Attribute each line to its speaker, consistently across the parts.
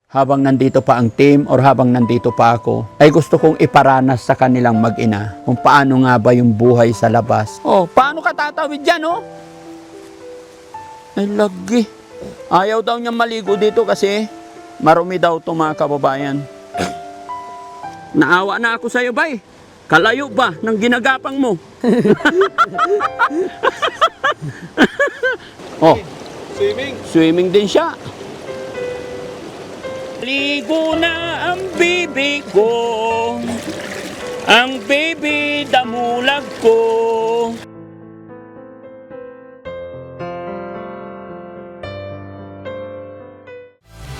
Speaker 1: habang nandito pa ang team or habang nandito pa ako, ay gusto kong iparanas sa kanilang mag-ina kung paano nga ba yung buhay sa labas. Oh, paano ka tatawid dyan, oh? Ay, lagi. Ayaw daw niyang maligo dito kasi marumi daw ito, mga kababayan. Naawa na ako sa'yo, bay. Kalayo ba ng ginagapang mo? Oh, swimming din siya. Ligo na ang bibi ko, ang baby damulag ko.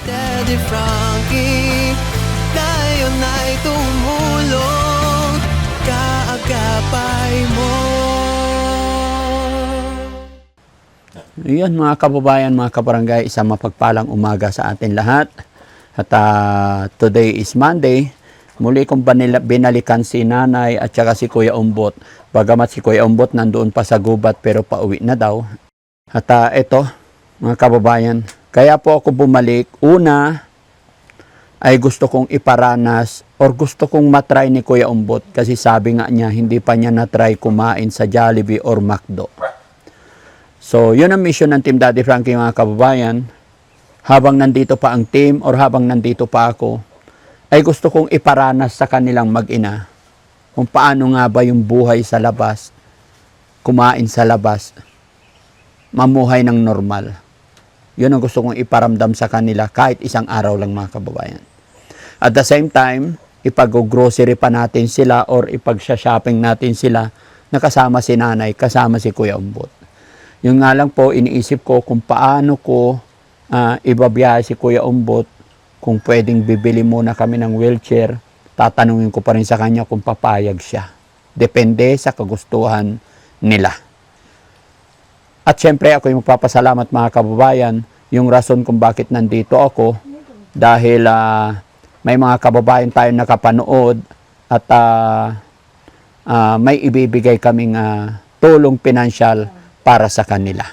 Speaker 2: Daddy Frankie, tayo na'y tumulong, kaagapay mo.
Speaker 1: Iyan mga kababayan, mga kabarangay, isang mapagpalang umaga sa atin lahat. At today is Monday. Muli kong binalikan si Nanay at saka si Kuya Umbot. Bagamat si Kuya Umbot nandoon pa sa gubat pero pauwi na daw. At ito mga kababayan, kaya po ako bumalik. Una ay gusto kong iparanas or gusto kong matry ni Kuya Umbot. Kasi sabi nga niya hindi pa niya natry kumain sa Jollibee or McDo. So yun ang mission ng Team Daddy Frankie, mga kababayan. Habang nandito pa ang team or habang nandito pa ako, ay gusto kong iparanas sa kanilang mag-ina kung paano nga ba yung buhay sa labas, kumain sa labas, mamuhay ng normal. Yun ang gusto kong iparamdam sa kanila kahit isang araw lang, mga kababayan. At the same time, ipag-grocery pa natin sila or ipag-shopping natin sila na kasama si Nanay, kasama si Kuya Umbot. Yung nga lang po, iniisip ko kung paano ko ibabiyahe si Kuya Umbot, kung pwedeng bibili muna kami ng wheelchair. Tatanungin ko pa rin sa kanya kung papayag siya. Depende sa kagustuhan nila. At syempre ako yung magpapasalamat, mga kababayan, yung rason kung bakit nandito ako dahil may mga kababayan tayong nakapanood at may ibibigay kaming tulong pinansyal para sa kanila.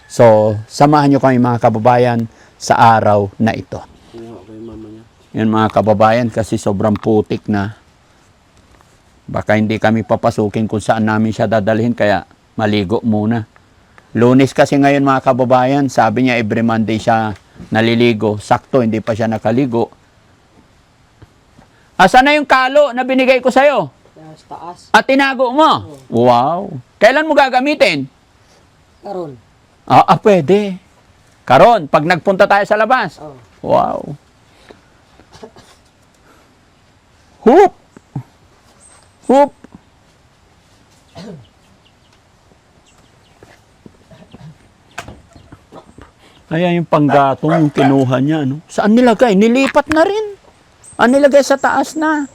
Speaker 1: So, samahan nyo kami, mga kababayan, sa araw na ito. Yan, mga kababayan, kasi sobrang putik na. Baka hindi kami papasukin kung saan namin siya dadalhin, kaya maligo muna. Lunes kasi ngayon, mga kababayan, sabi niya every Monday siya naliligo. Sakto, hindi pa siya nakaligo. Asan na yung kalo na binigay ko sa'yo?
Speaker 3: Sa taas.
Speaker 1: At tinago mo? Wow. Kailan mo gagamitin?
Speaker 3: Karon.
Speaker 1: Pwede. Karon, pag nagpunta tayo sa labas.
Speaker 3: Oh.
Speaker 1: Wow. Hoop! Hoop! Ayan yung panggatong yung kinuha niya. No? Saan nilagay? Nilipat na rin. Nilagay sa taas na.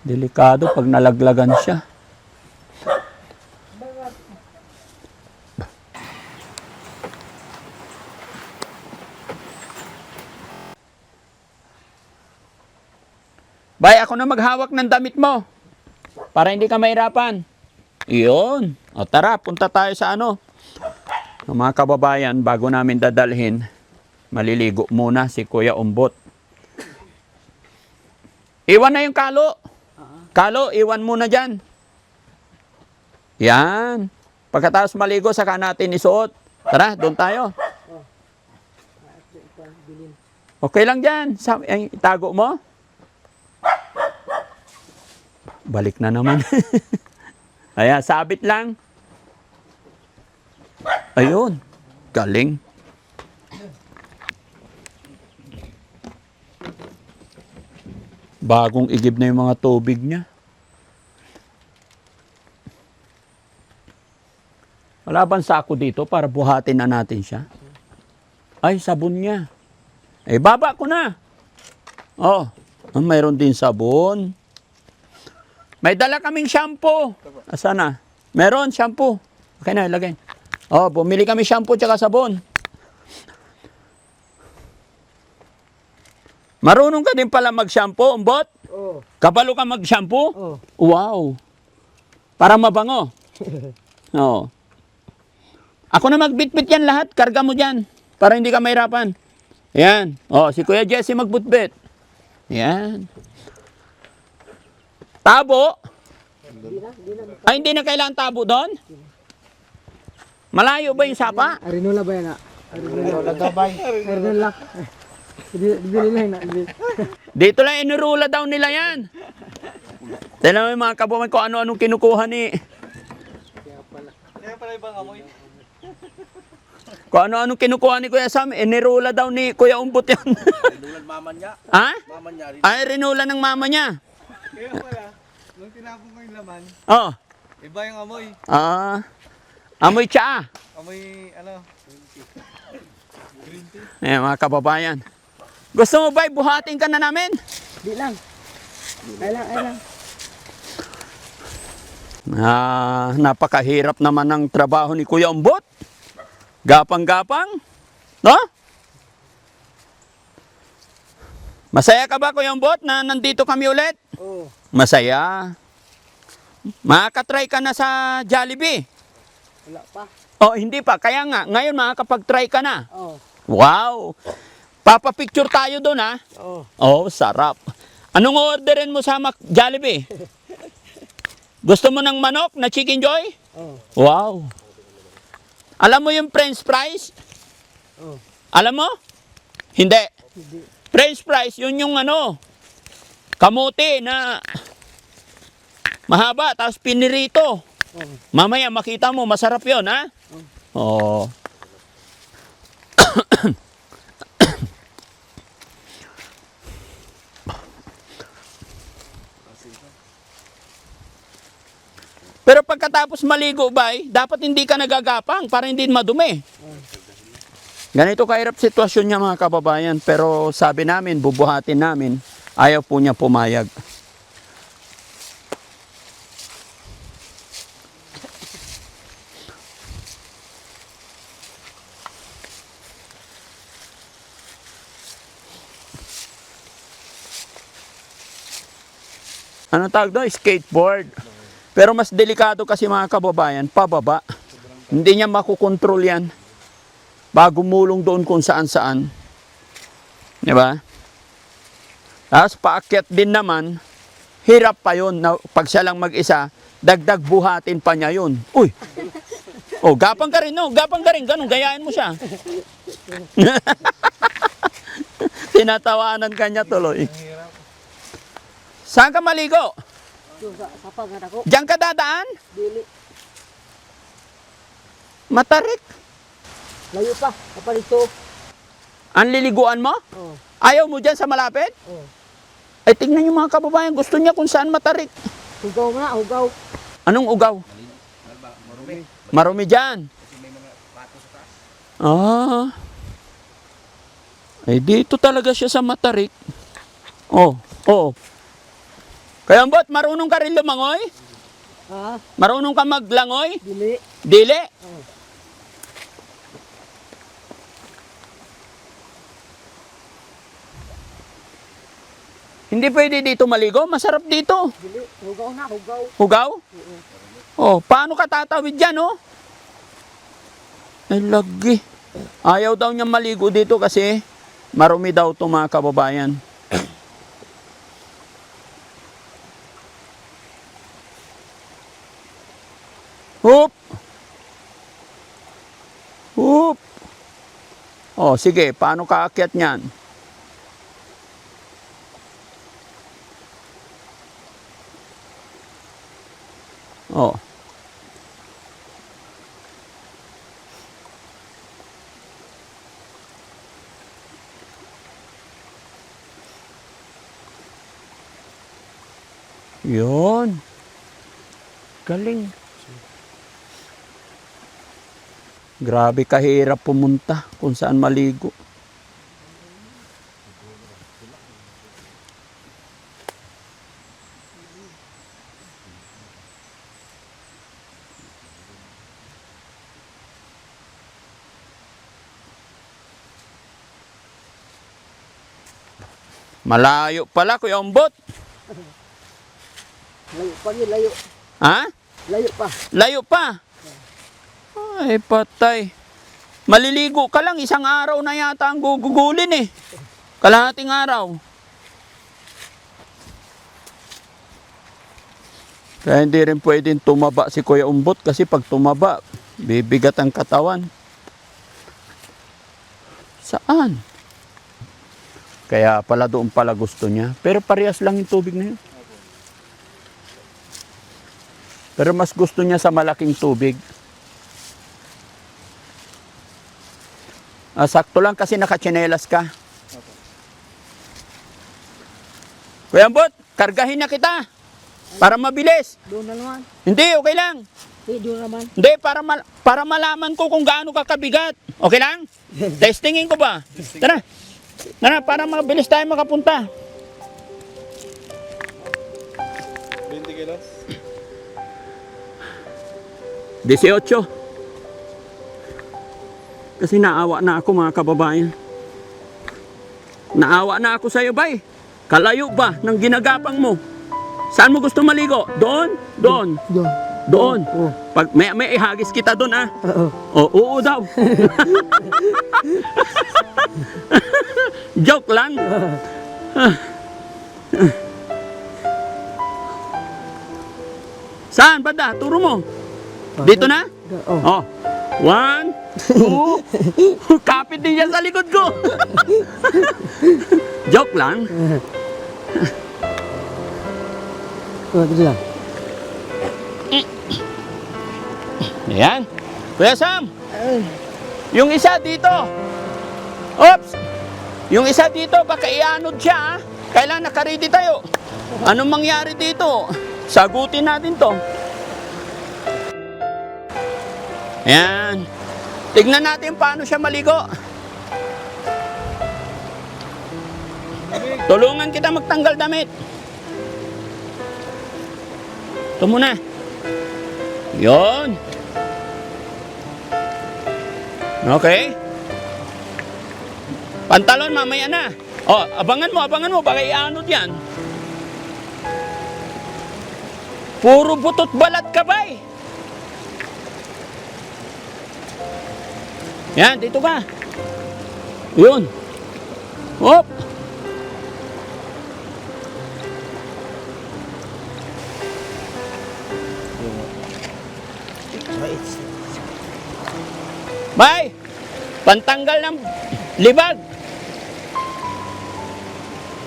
Speaker 1: Delikado pag nalaglagan siya. Bay, ako na maghawak ng damit mo para hindi ka mahirapan. Iyon. O tara, punta tayo sa mga kababayan, bago namin dadalhin, maliligo muna si Kuya Umbot. Iwan na yung kalo. Kalo, iwan muna dyan. Yan. Pagkatapos maligo, saka natin isuot. Tara, doon tayo. Okay lang dyan. Itago mo. Balik na naman. Ayan, sabit lang. Ayun. Galing. Bagong igib na yung mga tubig niya. Wala bang sako dito para buhatin na natin siya? Ay, sabon niya. Baba ko na. Mayroon din sabon. May dala kaming shampoo. Asan na? Meron, shampoo. Okay na, ilagay. Bumili kami shampoo tsaka sabon. Marunong ka din pala mag-shampoo, Umbot?
Speaker 3: Oh.
Speaker 1: Kabalo ka mag-shampoo?
Speaker 3: Oh.
Speaker 1: Wow. Para mabango. Oo. Ako na magbitbit yan lahat. Karga mo dyan. Para hindi ka mahirapan. Yan. Oh, si Kuya Jesse magbutbit. Yan. Tabo. Ay, hindi na kailangan tabo doon? Malayo ba yung sapa?
Speaker 3: Arinola ba yan? Arinola gabay. Arinola. Bili lang na.
Speaker 1: Dito lang inurula daw nila yan. Tignan mo yung mga kababayan ko ano-anong kinukuha ni...
Speaker 4: Kaya pala ibang amoy.
Speaker 1: Kung ano-anong kinukuha ni Kuya Sam, inirula daw ni Kuya Umbot yan.
Speaker 4: Rinulan mama niya.
Speaker 1: Ha?
Speaker 4: Mama niya rin.
Speaker 1: Ay, rinula ng mama niya.
Speaker 4: Kaya pala, nung tinapon ko yung laman,
Speaker 1: Oh.
Speaker 4: iba yung amoy.
Speaker 1: Amoy tsaa.
Speaker 4: Amoy, ano, green tea.
Speaker 1: Ayan mga kababayan. Gusto mo ba buhatin ka na namin?
Speaker 3: Di lang. Ay lang.
Speaker 1: Napakahirap naman ng trabaho ni Kuya Umbot. Gapang-gapang. No? Masaya ka ba Kuya Umbot na nandito kami ulit?
Speaker 3: Oo.
Speaker 1: Masaya. Makakatry ka na sa Jollibee.
Speaker 3: Wala pa.
Speaker 1: Oh, hindi pa. Kaya nga, ngayon makakapag-try ka na.
Speaker 3: Oo.
Speaker 1: Wow! Papapicture tayo doon ha.
Speaker 3: Oo.
Speaker 1: Oh, sarap. Anong orderin mo sa Jollibee? Gusto mo ng manok na Chicken Joy?
Speaker 3: Oo.
Speaker 1: Wow! Alam mo yung French fries?
Speaker 3: Oo.
Speaker 1: Alam mo? Hindi.
Speaker 3: Hindi.
Speaker 1: French fries, yun yung ano, kamote na mahaba, tapos pinirito.
Speaker 3: Oo.
Speaker 1: Mamaya makita mo, masarap yun, ha? Oo. Pero pagkatapos maligo, bay, dapat hindi ka nagagapang para hindi madumi. Ganito kahirap sitwasyon niya mga kababayan, pero sabi namin, bubuhatin namin, ayaw po niya pumayag. Ano tawag doon? Skateboard. Pero mas delikado kasi mga kababayan, pababa. Hindi niya makukontrol yan. Bago mulong doon kung saan-saan. Di ba? Tapos paakyat din naman, hirap pa yun. Na, pag siya lang mag-isa, dagdag buhatin pa niya yun. Uy! Oh, gapang ka rin, no? Gapang ka rin. Ganun, gayahin mo siya. Tinatawanan ka niya tuloy. Saan ka maligo?
Speaker 3: Doon sa pagod ako.
Speaker 1: Diyan ka dadaan?
Speaker 3: Dili.
Speaker 1: Matarik.
Speaker 3: Layo pa. Kapalito.
Speaker 1: Ang liliguan mo?
Speaker 3: Oo.
Speaker 1: Ayaw mo dyan sa malapit?
Speaker 3: Oo.
Speaker 1: Ay, tingnan niyo mga kababayan, gusto niya kung saan matarik.
Speaker 3: Hugaw mo na. Hugaw.
Speaker 1: Anong ugaw?
Speaker 4: Marumi.
Speaker 1: Marumi dyan.
Speaker 4: Kasi may mga pato sa taas.
Speaker 1: Ah. Ay, dito talaga siya sa matarik. Oh, oh. Kaya Bot, marunong ka rin lumangoy?
Speaker 3: Ha?
Speaker 1: Marunong ka maglangoy?
Speaker 3: Dili.
Speaker 1: Dili?
Speaker 3: Oo.
Speaker 1: Hindi pwede dito maligo? Masarap dito.
Speaker 3: Dili. Hugaw na. Hugaw.
Speaker 1: Hugaw?
Speaker 3: Oo.
Speaker 1: Oh, paano ka tatawid dyan, oh? Ay, lagi. Ayaw daw niya maligo dito kasi marumi daw ito mga kababayan. Hup! Hup! Oh, sige, paano ka aakyat niyan? Oh. Yun. Galing. Grabe kahirap pumunta kung saan maligo. Malayo pala, Kuya Umbot.
Speaker 3: Layo pa yun. Layo.
Speaker 1: Ha?
Speaker 3: Layo pa.
Speaker 1: Layo pa. Ay, patay. Maliligo ka lang, isang araw na yata ang gugugulin eh. Kalahating araw. Kaya hindi rin pwedeng tumaba si Kuya Umbot kasi pag tumaba, bibigat ang katawan. Saan? Kaya pala doon pala gusto niya. Pero parehas lang yung tubig na yun. Pero mas gusto niya sa malaking tubig. Sakto lang kasi nakatsinelas ka. Kuya Ambot, kargahin na kita. Para mabilis.
Speaker 3: Doon na naman.
Speaker 1: Hindi, okay lang.
Speaker 3: Doon naman.
Speaker 1: Hindi, para malaman ko kung gaano ka kabigat. Okay lang? Testingin ko ba? Tara. Tara, para mabilis tayo makapunta.
Speaker 4: 20 kilos.
Speaker 1: 18. Kasi naawa na ako mga kababayan. Naawa na ako sa'yo, bay. Kalayo ba ng ginagapang mo? Saan mo gusto maligo? Doon? Doon?
Speaker 3: Doon.
Speaker 1: Doon?
Speaker 3: Oo.
Speaker 1: Pag may ihagis kita doon, ah.
Speaker 3: Oo.
Speaker 1: Oo daw. Joke lang. Saan, banda? Turo mo. Dito na?
Speaker 3: Oo.
Speaker 1: Oh. 1, 2. Kapit din yan sa likod ko. Joke lang.
Speaker 3: Dito lang.
Speaker 1: Ayan. Kuya Sam. Yung isa dito. Oops. Yung isa dito, baka ianod siya. Kailan nakaready tayo? Anong mangyari dito? Sagutin natin to. Ayan. Tignan natin paano siya maligo. Tulungan kita magtanggal damit. Ito muna. Yun. Okay. Pantalon, mamaya na. Oh, abangan mo. Baka ianod yan. Puro butot balat ka ba eh? Yan, dito ka. Yun. Hop. Bay, pantanggal ng libag.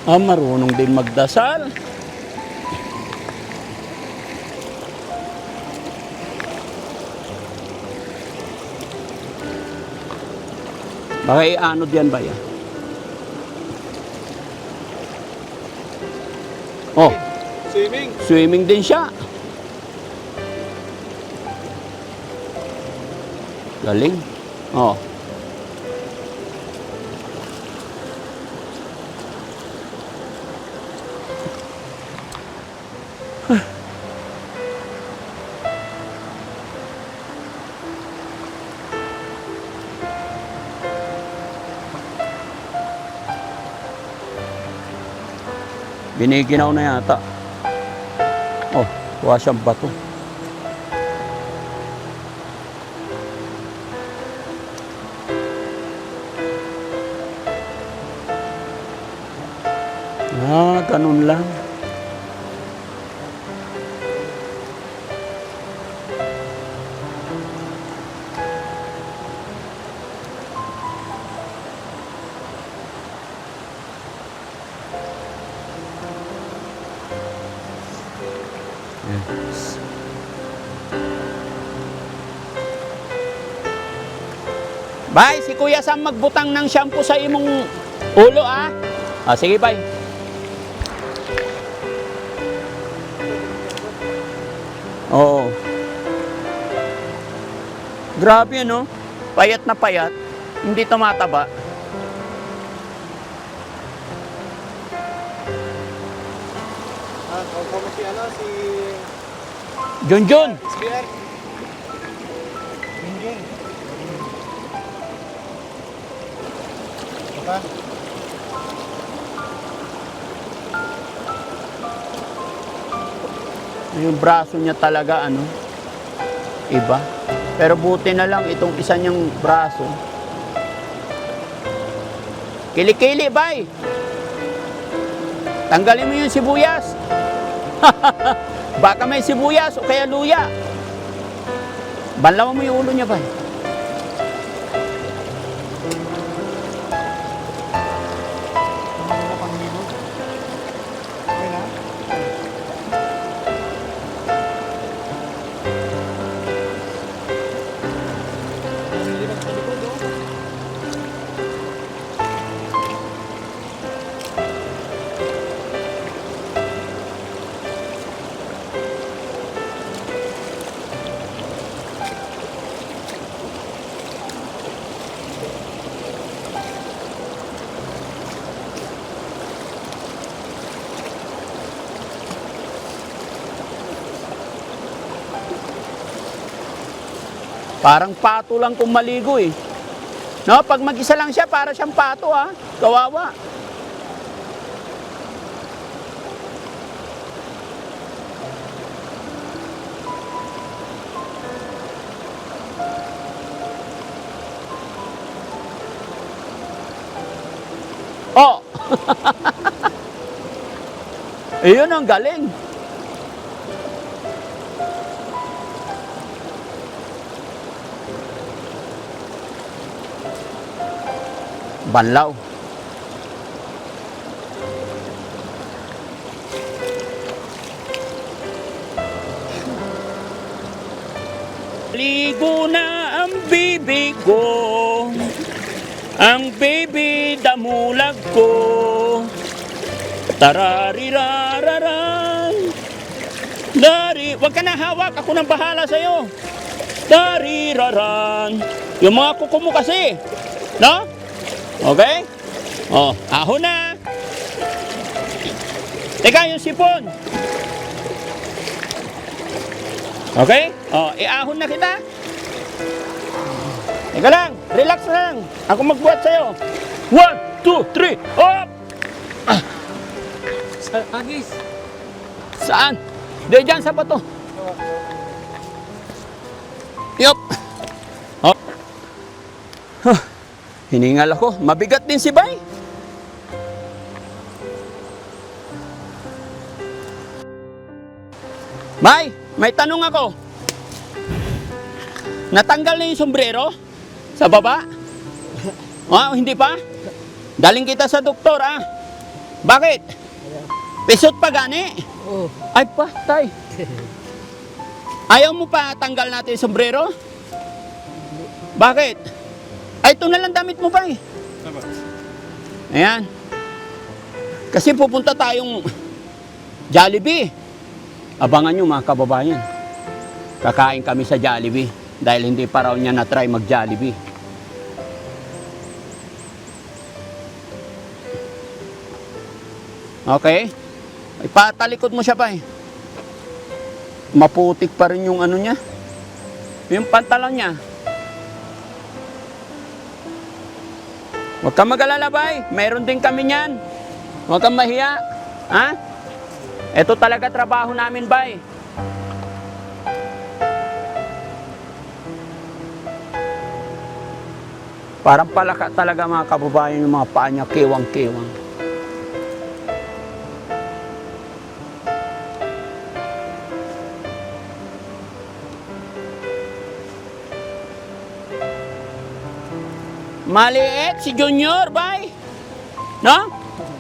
Speaker 1: Marunong din magdasal. Baka ianod yan ba yan? Oh,
Speaker 4: Swimming.
Speaker 1: swimming din siya. Galing. Oh. Biniginaw na yata. Oh, kuha siyang bato. Ganun lang. Yes. Bay, si Kuya Sam magbutang ng shampoo sa imong ulo, ah. Sige, bay. Oo. Grabe, no? Payat na payat. Hindi tumataba.
Speaker 4: Kamo si si
Speaker 1: Junjun.
Speaker 4: SBR. Junjun. Apa?
Speaker 1: Yung braso niya talaga, ano? Iba. Pero buti na lang itong isa niyang braso. Kilikili, bay! Tanggalin mo yung sibuyas. Baka may sibuyas o kaya luya. Banlawan mo yung ulo niya, bay. Parang pato lang kung maligo eh. No, pag mag-isa lang siya, para siyang pato ha. Kawawa. Oh! Ayun ang galing. Banlaw. Ligo na ang bibig ko, ang baby damulag ko. Tararirararan. Dari, wag ka na hawak, ako nang bahala sa'yo. Dariraran. Yung mga kuko mo kasi, no? Okay? Oh, ahon na. Teka, yung sipon. Okay? Oh, iahon na kita. Teka lang, relax lang. Ako magbuhat sa'yo. 1, 2, 3, up!
Speaker 3: Agis.
Speaker 1: Saan? Di dyan sa bato. Yup. Oh. Huh. Hiningal ako. Mabigat din si Bay. Bay, may tanong ako. Natanggal na yung sombrero? Sa baba? Oh, hindi pa? Daling kita sa doktor, ah. Bakit? Pisot pa gani?
Speaker 3: Oo.
Speaker 1: Ay, patay. Ayaw mo pa tanggal natin yung sombrero? Bakit? Ay, ito na lang damit mo pa eh. Ayan. Kasi pupunta tayong Jollibee. Abangan nyo mga kababayan. Kakain kami sa Jollibee. Dahil hindi pa raw niya na-try mag-Jollibee. Okay? Ipatalikod mo siya pa eh. Maputik pa rin yung ano niya. Yung pantalon niya. Huwag kang mag-alala, Bay. Mayroon din kami niyan. Huwag kang mahiya. Ha? Ito talaga trabaho namin, Bay. Parang palaka talaga mga kababayan yung mga paa niya, kiwang-kiwang. Maliit si Junior, Bay. No?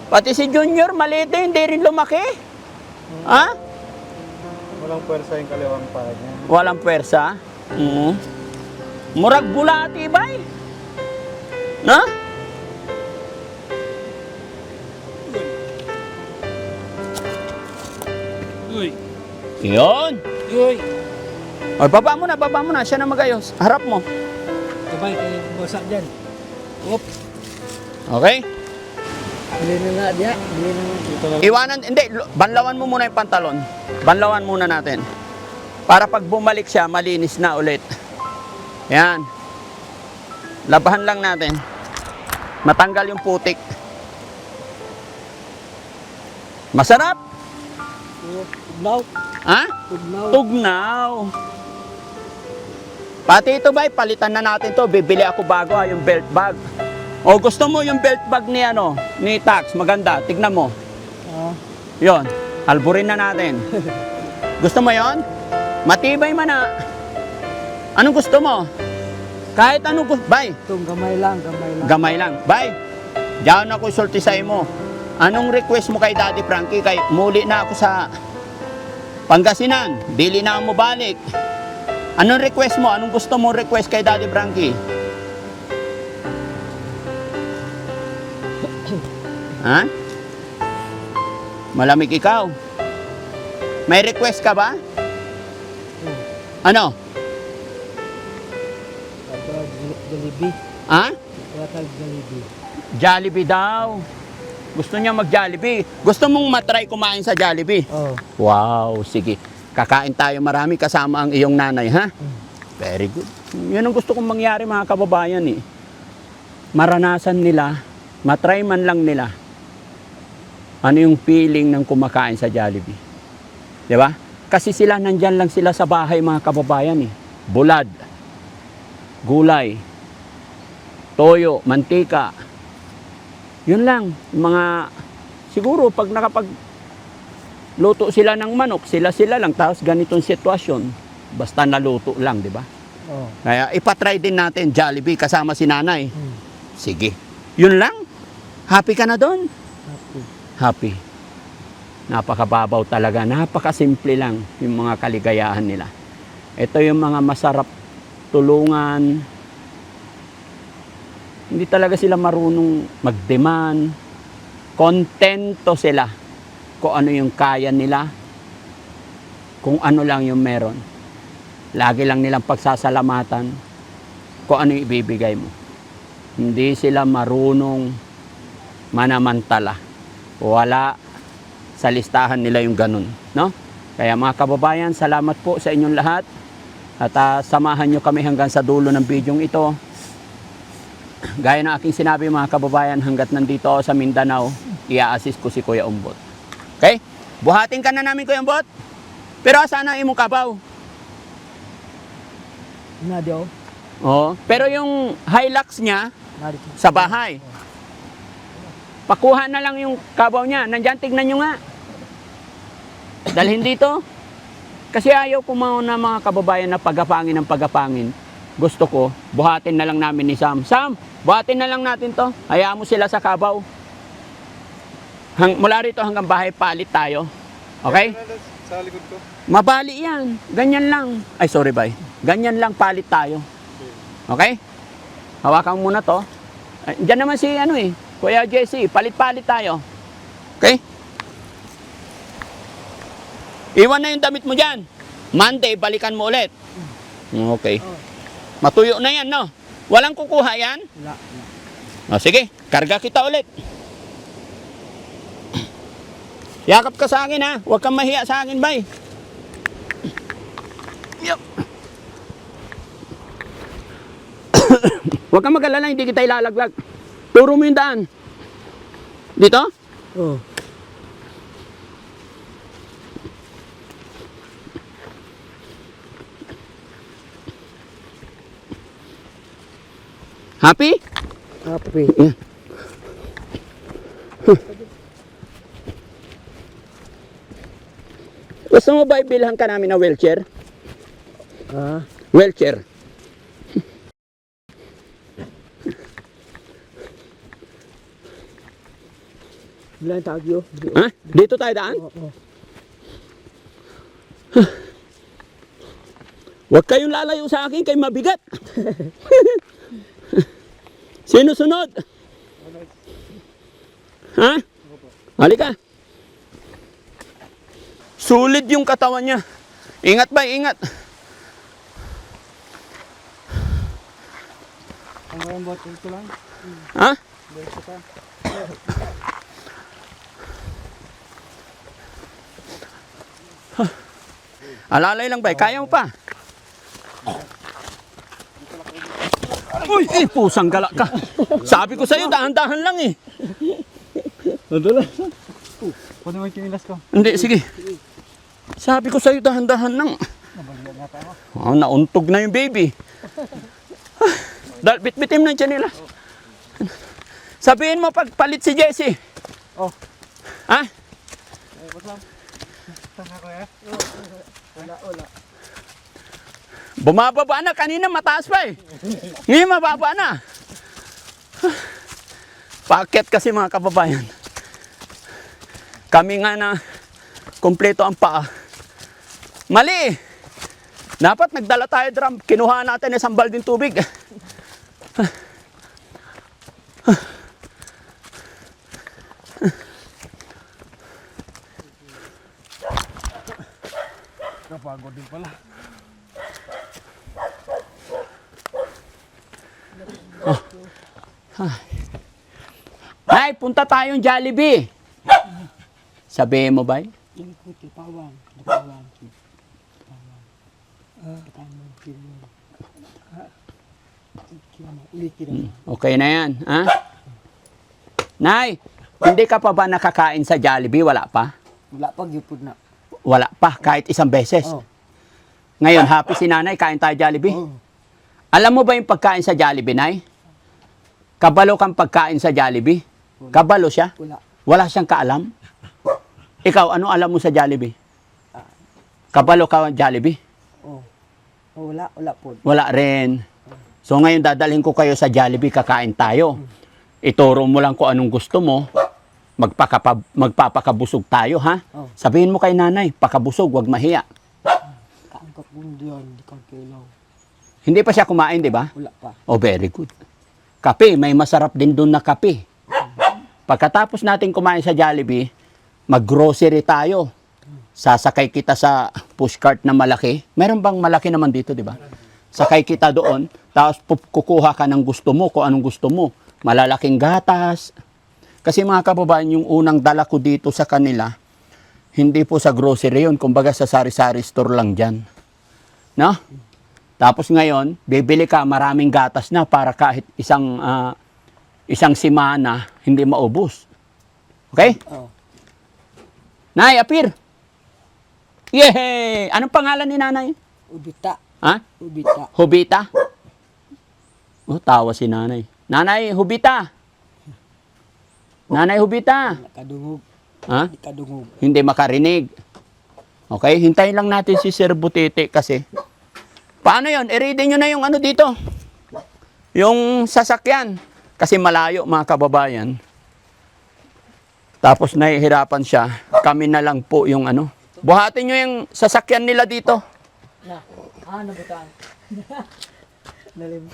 Speaker 1: Pati si Junior, maliit din, hindi rin lumaki. Ha?
Speaker 4: Walang pwersa yung kaliwang paa niya.
Speaker 1: Walang pwersa. Murag bulati, Bay. No?
Speaker 3: Uy.
Speaker 1: Yun.
Speaker 3: Uy.
Speaker 1: O, baba mo na. Siya na magayos. Harap mo.
Speaker 3: Kabay, kayo busak dyan. Op.
Speaker 1: Okay?
Speaker 3: Bili na nga diya. Bili na nga.
Speaker 1: Iwanan, hindi, banlawan mo muna yung pantalon. Banlawan muna natin. Para pag bumalik siya, malinis na ulit. Yan. Labahan lang natin. Matanggal yung putik. Masarap?
Speaker 3: Tugnaw.
Speaker 1: Ha?
Speaker 3: Tugnaw.
Speaker 1: Tugnaw. Pati ito bay, palitan na natin to. Bibili ako bago yung belt bag. O gusto mo yung belt bag ni ni Tax, maganda. Tignan mo. Yon, alburin na natin. Gusto mo yon? Matibay man na. Anong gusto mo? Kahit anong gusto. Bay,
Speaker 3: Itong gamay lang, gamay lang.
Speaker 1: gamay lang. Bay, diyan ako sulti sa mo. Anong request mo kay Daddy Frankie? Kay muli na ako sa Pangasinan. Dili na mo balik. Anong request mo? Anong gusto mo request kay Daddy Frankie? Ha? Malamig ikaw. May request ka ba? Ano?
Speaker 3: Jollibee.
Speaker 1: Ha?
Speaker 3: Total Jollibee.
Speaker 1: Jollibee daw. Gusto niya mag-Jollibee. Gusto mong matry kumain sa Jollibee?
Speaker 3: Oh.
Speaker 1: Wow, sige. Kakain tayo marami kasama ang iyong nanay, ha? Very good. Yan ang gusto kong mangyari mga kababayan eh. Maranasan nila, matry man lang nila. Ano yung feeling ng kumakain sa Jollibee? Di ba? Kasi sila nandyan lang sila sa bahay mga kababayan eh. Bulad, gulay, toyo, mantika. Yun lang. Mga, siguro pag luto sila ng manok, sila lang. Tapos ganitong sitwasyon, basta naluto lang, di ba?
Speaker 3: Oh.
Speaker 1: Kaya ipatry din natin Jollibee kasama si nanay. Sige. Yun lang. Happy ka na doon?
Speaker 3: Happy.
Speaker 1: Happy. Napakababaw talaga. Napakasimple lang yung mga kaligayahan nila. Ito yung mga masarap tulungan. Hindi talaga sila marunong mag-demand. Kontento sila kung ano yung kaya nila, kung ano lang yung meron. Lagi lang nilang pagsasalamatan kung ano yung ibibigay mo. Hindi sila marunong manamantala. Wala sa listahan nila yung ganun. No? Kaya mga kababayan, salamat po sa inyong lahat. At samahan nyo kami hanggang sa dulo ng bidyong ito. Gaya ng aking sinabi mga kababayan, hanggat nandito ako sa Mindanao, i-assist ko si Kuya Umbot. Okay? Buhatin ka na namin, Kuya Umbot. Pero sana imong kabaw.
Speaker 3: Nadi oh.
Speaker 1: Oh, pero yung Hilux niya
Speaker 3: Nadi.
Speaker 1: sa bahay. Pakuha na lang yung kabaw niya. Nandiyan, tignan nyo nga. Dalhin dito. Kasi ayaw ko na mga kababayan na pagapangin ng pagapangin. Gusto ko, buhatin na lang namin ni Sam. Sam, buhatin na lang natin to. Hayaan mo sila sa kabaw. Mula rito hanggang bahay, palit tayo. Okay?
Speaker 4: Sa likod ko.
Speaker 1: Mabali yan. Ganyan lang. Ay, sorry, bye. Ganyan lang, palit tayo. Okay? Hawakan mo muna to. Ay, diyan naman si Kuya Jesse. Palit-palit tayo. Okay? Iwan na yung damit mo dyan. Monday, balikan mo ulit. Okay. Matuyo na yan, no? Walang kukuha yan?
Speaker 3: Wala.
Speaker 1: O, sige, karga kita ulit. Yakap ka sa akin, ha? Huwag kang mahiya sa akin, bay. Yup. Huwag kang mag-alala, hindi kita ilalaglag. Turo mo yung daan. Dito?
Speaker 3: Oh.
Speaker 1: Happy?
Speaker 3: Happy.
Speaker 1: Yeah. Gusto mo ba ibilhan ka namin na wheelchair?
Speaker 3: Ah.
Speaker 1: Wheelchair.
Speaker 3: Bilang tagyo.
Speaker 1: Ha? Dito tayo daan?
Speaker 3: Oh.
Speaker 1: Huwag kayong lalayo sa akin kay mabigat. Sino sunod? Ha? Halika. Sulit yung katawan niya. Ingat ba? Ingat.
Speaker 4: Ang mayang bottle ko lang.
Speaker 1: Ha?
Speaker 4: Dito ka.
Speaker 1: Alalay lang ba? Kaya mo pa? Uy, pusang gala ka. Sabi ko sa'yo, dahan-dahan lang eh.
Speaker 4: Nadala. Pwede mo yung kinilas ko.
Speaker 1: Hindi, sige. Sabi ko sa'yo, dahan-dahan lang.
Speaker 4: Nabalihan nga tayo.
Speaker 1: Oh, nauntog na yung baby. Bitbitin mo dyan nila. Sabihin mo pagpalit si Jessie.
Speaker 3: Oh.
Speaker 1: Ha?
Speaker 3: Wala.
Speaker 1: Bumababa na. Kanina mataas pa eh. Ngayon mababa na. Paakyat kasi mga kababayan. Kami nga na kompleto ang paa. Mali! Dapat nagdala tayo drum. Kinuha natin isang balding tubig.
Speaker 4: Napagod din pala.
Speaker 1: Nay, punta tayong Jollibee. Sabihin mo ba?
Speaker 3: Pawang.
Speaker 1: Okay na yan. Ha? Nay, hindi ka pa ba nakakain sa Jollibee? Wala pa?
Speaker 3: Wala pa gyupod na.
Speaker 1: Wala pa, kahit isang beses.
Speaker 3: Oh.
Speaker 1: Ngayon, happy si nanay, kain tayo Jollibee.
Speaker 3: Oh.
Speaker 1: Alam mo ba yung pagkain sa Jollibee, Nay? Kabalo kang pagkain sa Jollibee? Kabalo siya?
Speaker 3: Wala.
Speaker 1: Wala siyang kaalam? Ikaw, ano alam mo sa Jollibee? Kabalo ka Jollibee?
Speaker 3: Oh. Oh, wala po.
Speaker 1: Wala rin. So ngayon dadalhin ko kayo sa Jollibee, kakain tayo. Ituro mo lang kung anong gusto mo. Magpapakabusog tayo, ha?
Speaker 3: Oh.
Speaker 1: Sabihin mo kay nanay, pakabusog, wag mahiya.
Speaker 3: Kaangkat po diyan, di ka kailaw.
Speaker 1: Hindi pa siya kumain, di ba?
Speaker 3: Wala pa.
Speaker 1: Oh, very good. Kape, may masarap din doon na kape. Pagkatapos natin kumain sa Jollibee, mag-grocery tayo. Sasakay kita sa pushcart na malaki. Meron bang malaki naman dito, di ba? Sakay kita doon, tapos kukuha ka ng gusto mo, kung anong gusto mo. Malalaking gatas. Kasi mga kababayan, yung unang dala ko dito sa kanila, hindi po sa grocery yun, kumbaga sa sari-sari store lang dyan. No? Tapos ngayon, bibili ka, maraming gatas na para kahit isang simana, hindi maubos. Okay?
Speaker 3: Oh.
Speaker 1: Nay, apir! Yehey! Anong pangalan ni nanay?
Speaker 3: Ubita.
Speaker 1: Ha?
Speaker 3: Ubita.
Speaker 1: Hubita? Oh, tawa si nanay. Nanay, Hubita! Nanay, Hubita!
Speaker 3: Nakadungog.
Speaker 1: Ha?
Speaker 3: Di kadungog.
Speaker 1: Hindi makarinig. Okay? Hintayin lang natin si Sir Butete kasi. Paano yon? I-ready nyo na yung ano dito. Yung sasakyan. Kasi malayo mga kababayan. Tapos nahihirapan siya. Kami na lang po yung ano. Buhatin nyo yung sasakyan nila dito.
Speaker 3: Na. Nabutan. Nalim.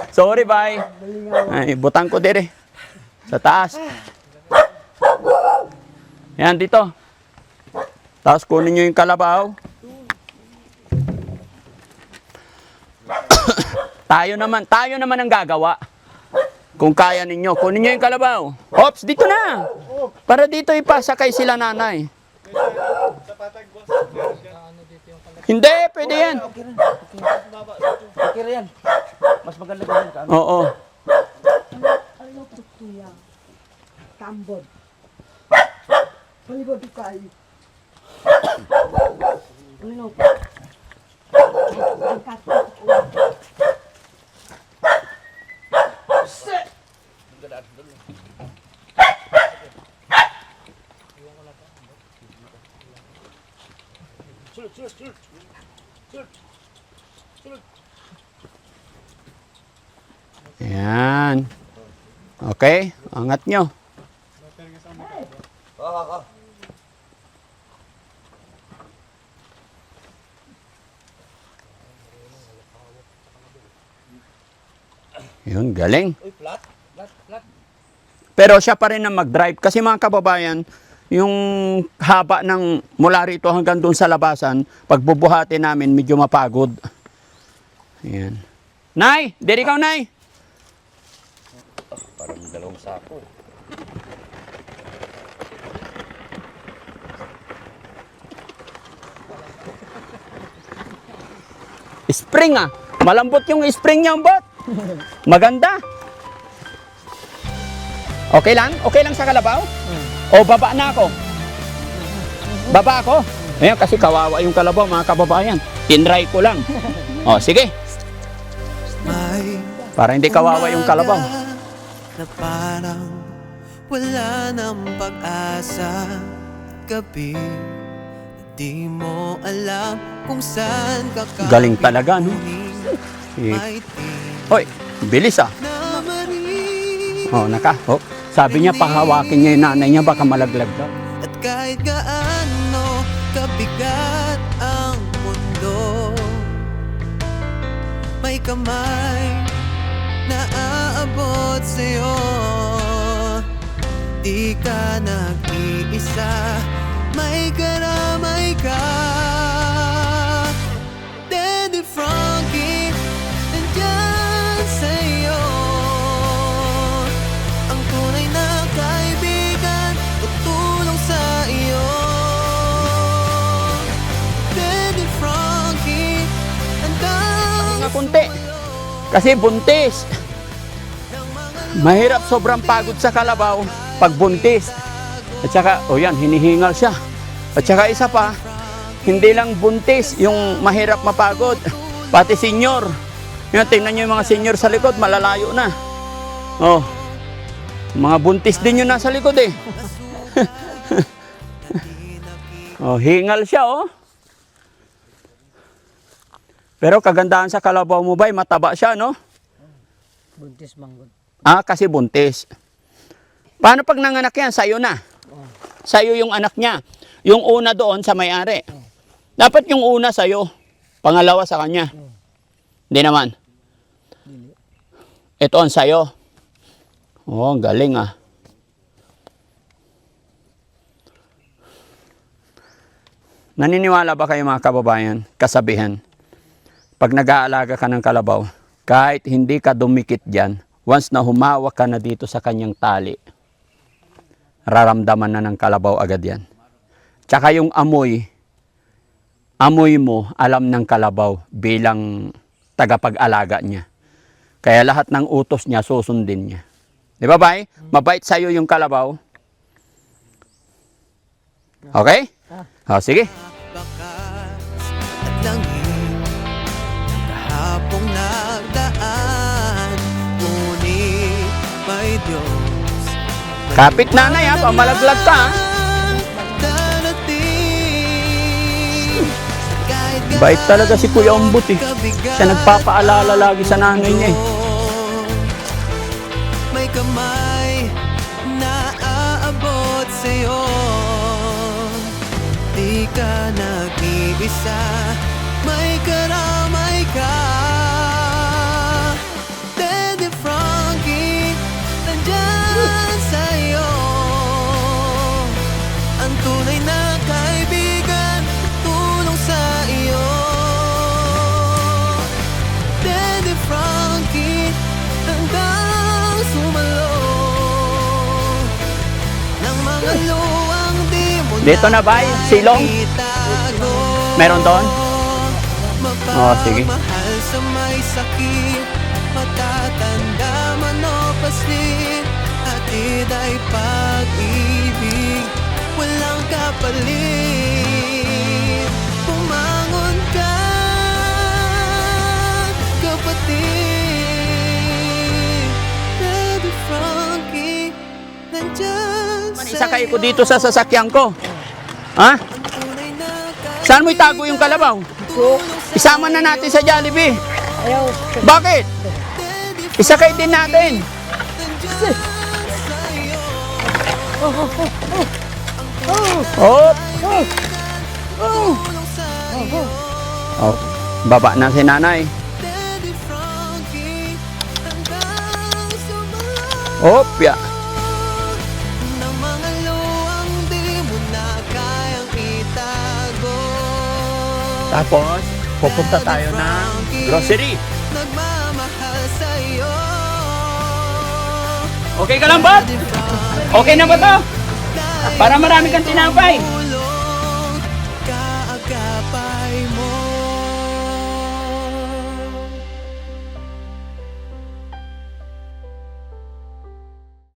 Speaker 1: Sorry, bye. Ay, butang ko dire. Sa taas. Yan, dito. Tapos kunin nyo yung kalabaw. tayo naman ang gagawa. Kung kaya ninyo, kunin nyo yung kalabaw. Ops, dito na. Para dito ipasakay sila nanay. Hindi, pwede yan.
Speaker 3: Okay rin yan. Mas maganda ka yan.
Speaker 1: Oo.
Speaker 3: Ano tutuya? Tambod. Palibod tayo. Ano?
Speaker 1: Yan. Okay, angat nyo. Yun, galing. Pero siya pa rin ang mag-drive. Kasi mga kababayan, yung haba ng mula rito hanggang doon sa labasan, pagbubuhati namin, medyo mapagod. Ayan. Nay! Diri ikaw, Nay!
Speaker 4: Parang dalawang sako.
Speaker 1: Spring ah! Malambot yung spring niya, bot! Maganda! Okay lang? Okay lang sa kalabaw? O baba na ako? Baba ako? Ayan, kasi kawawa yung kalabaw, mga kababayan. Tinry ko lang. O, sige.
Speaker 2: May
Speaker 1: Para hindi kawawa yung kalabaw.
Speaker 2: Na parang wala ng pag-asa. Gabi na di mo alam kung saan ka
Speaker 1: Galing talaga, no?
Speaker 2: May
Speaker 1: Hoy, bilis ah.
Speaker 2: na marin.
Speaker 1: Oh, oh. Sabi niya, pahawakin niya yung nanay niya, baka malaglag daw.
Speaker 2: At kahit gaano kabigat ang mundo, may kamay na aabot sa'yo. Di ka nag-iisa, may karamay ka. Daddy Frankie, nandyan sa'yo. Ang tunay na kaibigan, tutulong sa iyo. Daddy Frankie, handa
Speaker 1: Nga kunti. Kasi buntis. Mahirap sobrang pagod sa kalabaw pag buntis. At saka, o yan, hinihingal siya. At saka isa pa, hindi lang buntis yung mahirap mapagod, pati senior. Yan, tingnan nyo yung mga senior sa likod, malalayo na. Oh, mga buntis din yun nasa likod eh. Oh, hingal siya oh. Pero kagandahan sa kalabaw mo ba, mataba siya, no?
Speaker 3: Buntis manggod.
Speaker 1: Ah, kasi buntis. Paano pag nanganak yan? Sa'yo na. Sa'yo yung anak niya. Yung una doon sa may-ari. Dapat yung una sa'yo. Pangalawa sa kanya. Hindi naman. Ito ang sa'yo. Oh, galing ah. Naniniwala ba kayo mga kababayan? Kasabihan. Pag nag-aalaga ka ng kalabaw, kahit hindi ka dumikit dyan, once na humawak ka na dito sa kanyang tali, raramdaman na ng kalabaw agad yan. Tsaka yung amoy mo, alam ng kalabaw bilang tagapag-alaga niya. Kaya lahat ng utos niya, susundin niya. Di ba, Bay? Mabait sa'yo yung kalabaw. Okay? O, sige.
Speaker 2: bakas at langit ng kahapong nagdaan. Ngunit may Diyos, may
Speaker 1: Kapit nanay ha, pamalaglag ka ha.
Speaker 2: darating. Kahit
Speaker 1: Bait talaga si Kuya Umbut eh. Siya nagpapaalala lagi sa nanay niya eh.
Speaker 2: may kamay na aabot sa'yo. Di ka nag-iisa, may karamay ka. Daddy Frankie, nandyan sa'yo. Ang tunay na kaibigan, tulong sa iyo. Daddy Frankie, hanggang sumalo ng mga luwang di mo
Speaker 1: Dito na ba? Silong?
Speaker 2: itago.
Speaker 1: Meron doon? Oh, sige.
Speaker 2: Mapagmahal sa may sakit, matatanda man o paslit, hatid ay pag-ibig, walang kapalit. Pumangon ka, kapatid. Daddy Frankie, nandyan
Speaker 1: Isakay ko dito sa sasakyan ko. Ha? Saan mo itago yung kalabaw? Isama na natin sa Jollibee.
Speaker 3: Ayaw.
Speaker 1: Bakit? Isakay din natin. Oh. Oh, baba na si nanay. Opya.
Speaker 2: Ng mga luwang di mo na kayang itago.
Speaker 1: Tapos, pupunta tayo ng grocery.
Speaker 2: Nagmamahal sa'yo.
Speaker 1: Okay ka lang ba? Okay na ba to? Para marami kang tinapay.